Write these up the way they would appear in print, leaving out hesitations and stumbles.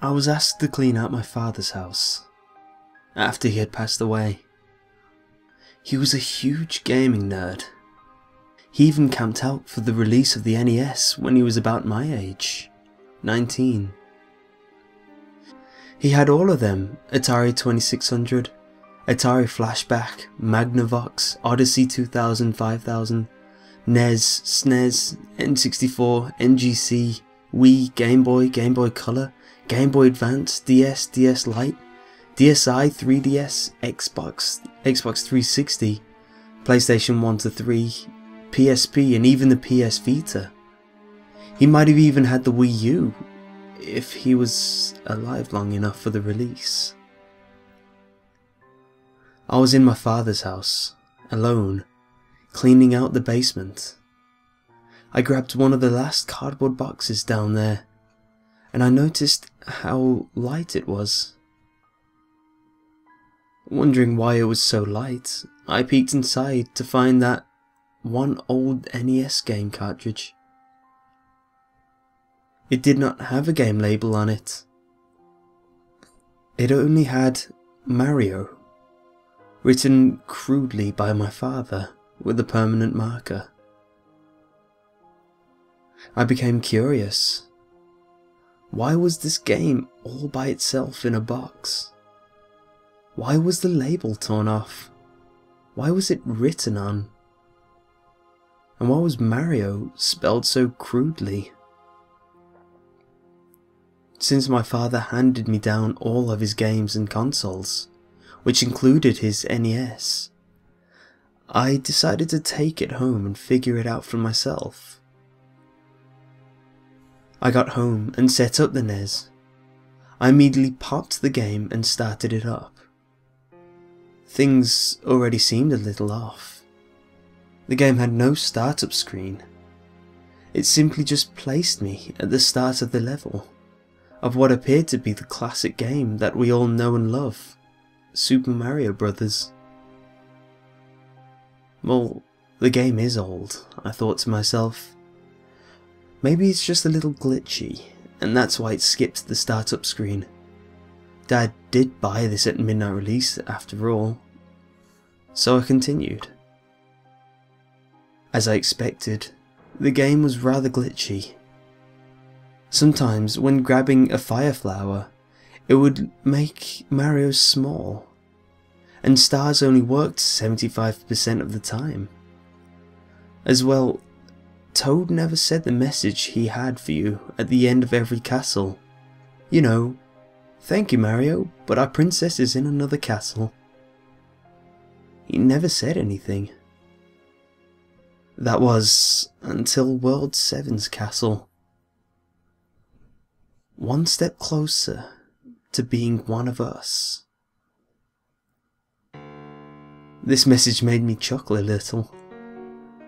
I was asked to clean out my father's house after he had passed away. He was a huge gaming nerd. He even camped out for the release of the NES when he was about my age, 19. He had all of them: Atari 2600, Atari Flashback, Magnavox, Odyssey 2000, 5000, NES, SNES, N64, NGC, Wii, Game Boy, Game Boy Color, Game Boy Advance, DS, DS Lite, DSi, 3DS, Xbox 360, PlayStation 1 to 3, PSP, and even the PS Vita. He might have even had the Wii U, if he was alive long enough for the release. I was in my father's house, alone, cleaning out the basement. I grabbed one of the last cardboard boxes down there, and I noticed how light it was. Wondering why it was so light, I peeked inside to find that one old NES game cartridge. It did not have a game label on it. It only had MaRIo, written crudely by my father with a permanent marker. I became curious. Why was this game all by itself in a box? Why was the label torn off? Why was it written on? And why was MaRIo spelled so crudely? Since my father handed me down all of his games and consoles, which included his NES, I decided to take it home and figure it out for myself. I got home and set up the NES. I immediately popped the game and started it up. Things already seemed a little off. The game had no startup screen. It simply just placed me at the start of the level, of what appeared to be the classic game that we all know and love, Super Mario Brothers. Well, the game is old, I thought to myself. Maybe it's just a little glitchy, and that's why it skipped the startup screen. Dad did buy this at midnight release after all, so I continued. As I expected, the game was rather glitchy. Sometimes when grabbing a fire flower, it would make Mario small, and stars only worked 75% of the time. As well, Toad never said the message he had for you at the end of every castle. You know, "Thank you, Mario, but our princess is in another castle." He never said anything. That was until World 7's castle. One step closer to being one of us. This message made me chuckle a little.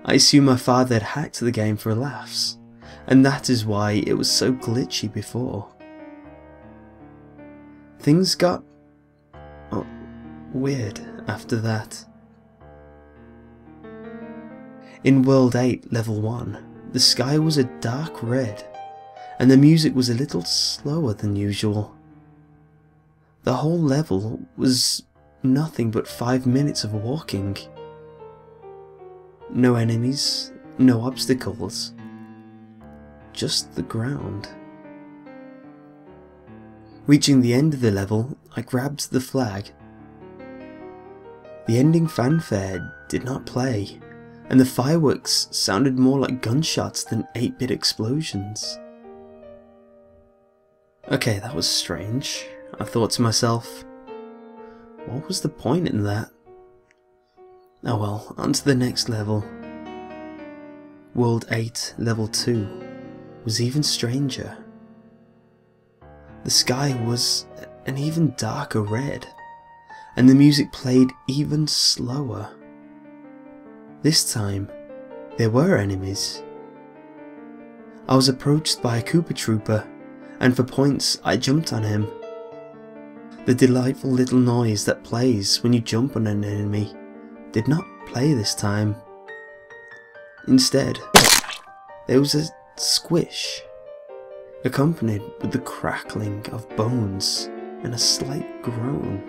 I assume my father had hacked the game for laughs, and that is why it was so glitchy before. Things got weird after that. In World 8 Level 1, the sky was a dark red, and the music was a little slower than usual. The whole level was nothing but 5 minutes of walking. No enemies, no obstacles, just the ground. Reaching the end of the level, I grabbed the flag. The ending fanfare did not play, and the fireworks sounded more like gunshots than 8-bit explosions. Okay, that was strange, I thought to myself. What was the point in that? Oh well, on to the next level. World 8 Level 2 was even stranger. The sky was an even darker red, and the music played even slower. This time, there were enemies. I was approached by a Koopa Trooper, and for points I jumped on him. The delightful little noise that plays when you jump on an enemy did not play this time. Instead, there was a squish. accompanied with the crackling of bones and a slight groan.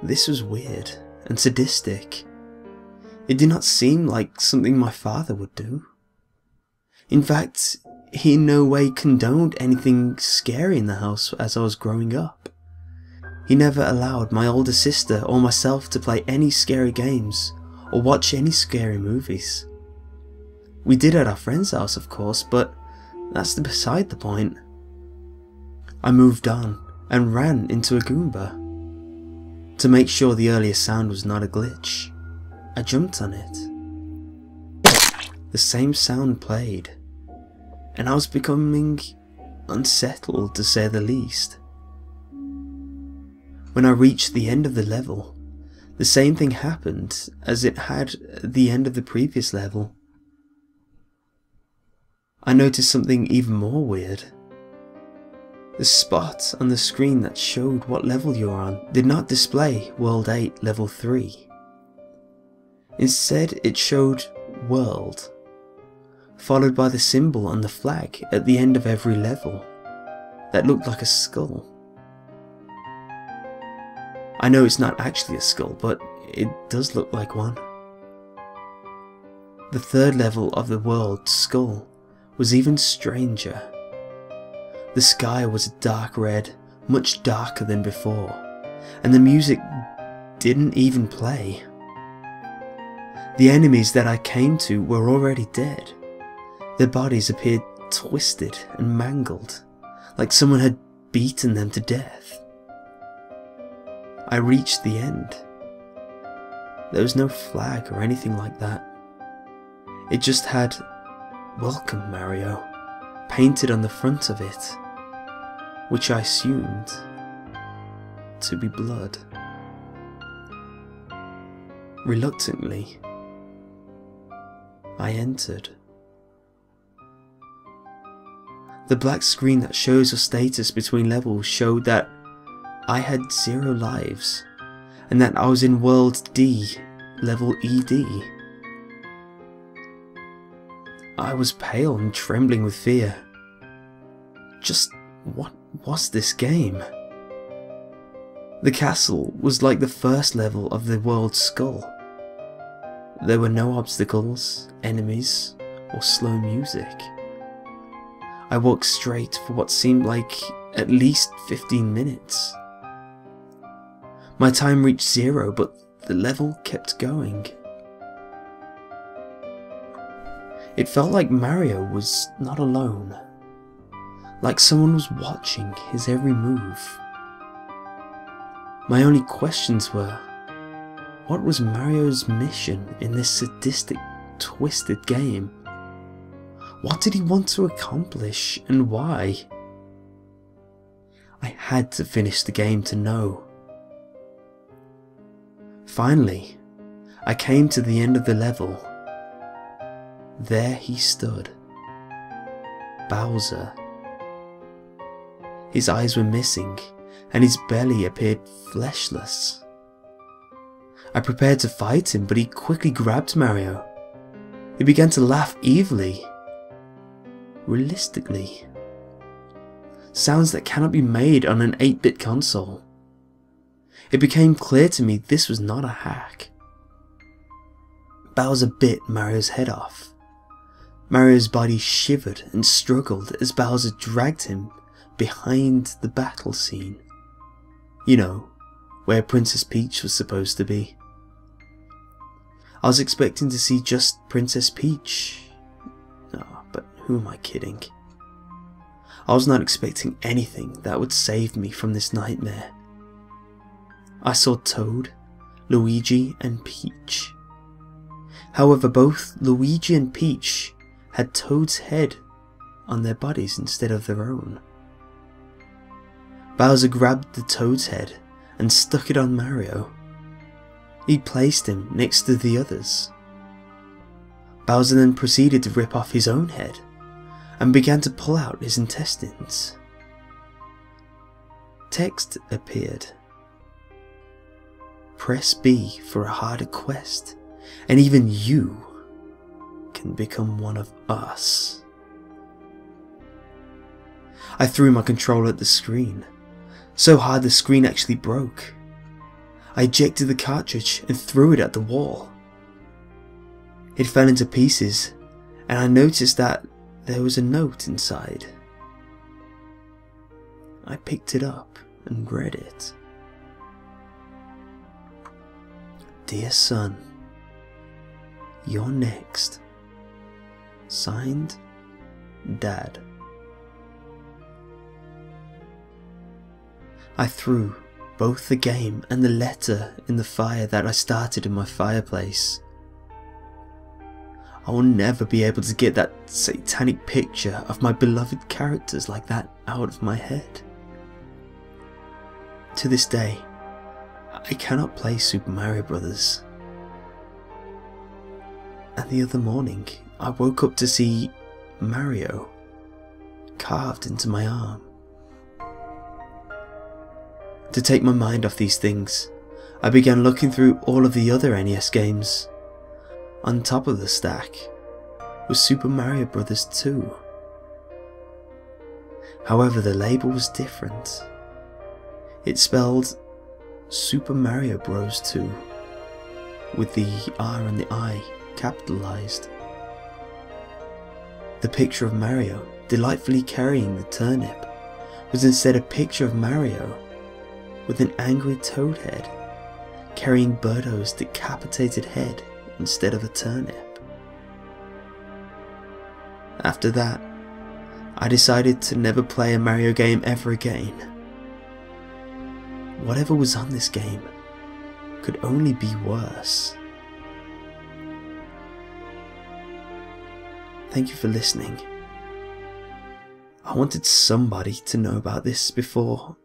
This was weird and sadistic. It did not seem like something my father would do. In fact, he in no way condoned anything scary in the house as I was growing up. He never allowed my older sister or myself to play any scary games or watch any scary movies. We did at our friend's house, of course, but that's beside the point. I moved on and ran into a Goomba. To make sure the earlier sound was not a glitch, I jumped on it. The same sound played, and I was becoming unsettled to say the least. When I reached the end of the level, the same thing happened as it had at the end of the previous level. I noticed something even more weird. The spot on the screen that showed what level you were on did not display World 8 Level 3. Instead, it showed World, followed by the symbol on the flag at the end of every level that looked like a skull. I know it's not actually a skull, but it does look like one. The third level of the world skull was even stranger. The sky was a dark red, much darker than before, and the music didn't even play. The enemies that I came to were already dead. Their bodies appeared twisted and mangled, like someone had beaten them to death. I reached the end. There was no flag or anything like that. It just had "Welcome, MaRIo" painted on the front of it, which I assumed to be blood. Reluctantly, I entered. The black screen that shows your status between levels showed that I had 0 lives, and that I was in World D, Level ED. I was pale and trembling with fear. Just what was this game? The castle was like the first level of the world skull. There were no obstacles, enemies, or slow music. I walked straight for what seemed like at least 15 minutes. My time reached 0, but the level kept going. It felt like MaRIo was not alone, like someone was watching his every move. My only questions were, what was MaRIo's mission in this sadistic, twisted game? What did he want to accomplish, and why? I had to finish the game to know. Finally, I came to the end of the level. There he stood, Bowser. His eyes were missing, and his belly appeared fleshless. I prepared to fight him, but he quickly grabbed MaRIo. He began to laugh evilly, realistically. Sounds that cannot be made on an 8-bit console. It became clear to me this was not a hack. Bowser bit MaRIo's head off. MaRIo's body shivered and struggled as Bowser dragged him behind the battle scene. You know, where Princess Peach was supposed to be. I was expecting to see just Princess Peach. Oh, but who am I kidding? I was not expecting anything that would save me from this nightmare. I saw Toad, Luigi and Peach. However, both Luigi and Peach had Toad's head on their bodies instead of their own. Bowser grabbed the Toad's head and stuck it on MaRIo. He placed him next to the others. Bowser then proceeded to rip off his own head and began to pull out his intestines. Text appeared. Press B for a harder quest, and even you can become one of us. I threw my controller at the screen, so hard the screen actually broke. I ejected the cartridge and threw it at the wall. It fell into pieces, and I noticed that there was a note inside. I picked it up and read it. Dear son, you're next. Signed, Dad. I threw both the game and the letter in the fire that I started in my fireplace. I will never be able to get that satanic picture of my beloved characters like that out of my head. To this day, I cannot play Super Mario Bros. And the other morning, I woke up to see MaRIo carved into my arm. To take my mind off these things, I began looking through all of the other NES games. On top of the stack was Super Mario Bros. 2. However, the label was different. It spelled Super Mario Bros. 2 with the R and the I capitalized. The picture of Mario delightfully carrying the turnip was instead a picture of Mario with an angry toad head carrying Birdo's decapitated head instead of a turnip. After that, I decided to never play a Mario game ever again. Whatever was on this game could only be worse. Thank you for listening. I wanted somebody to know about this before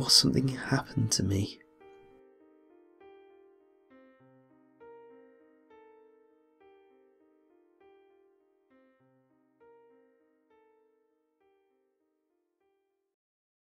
something happened to me.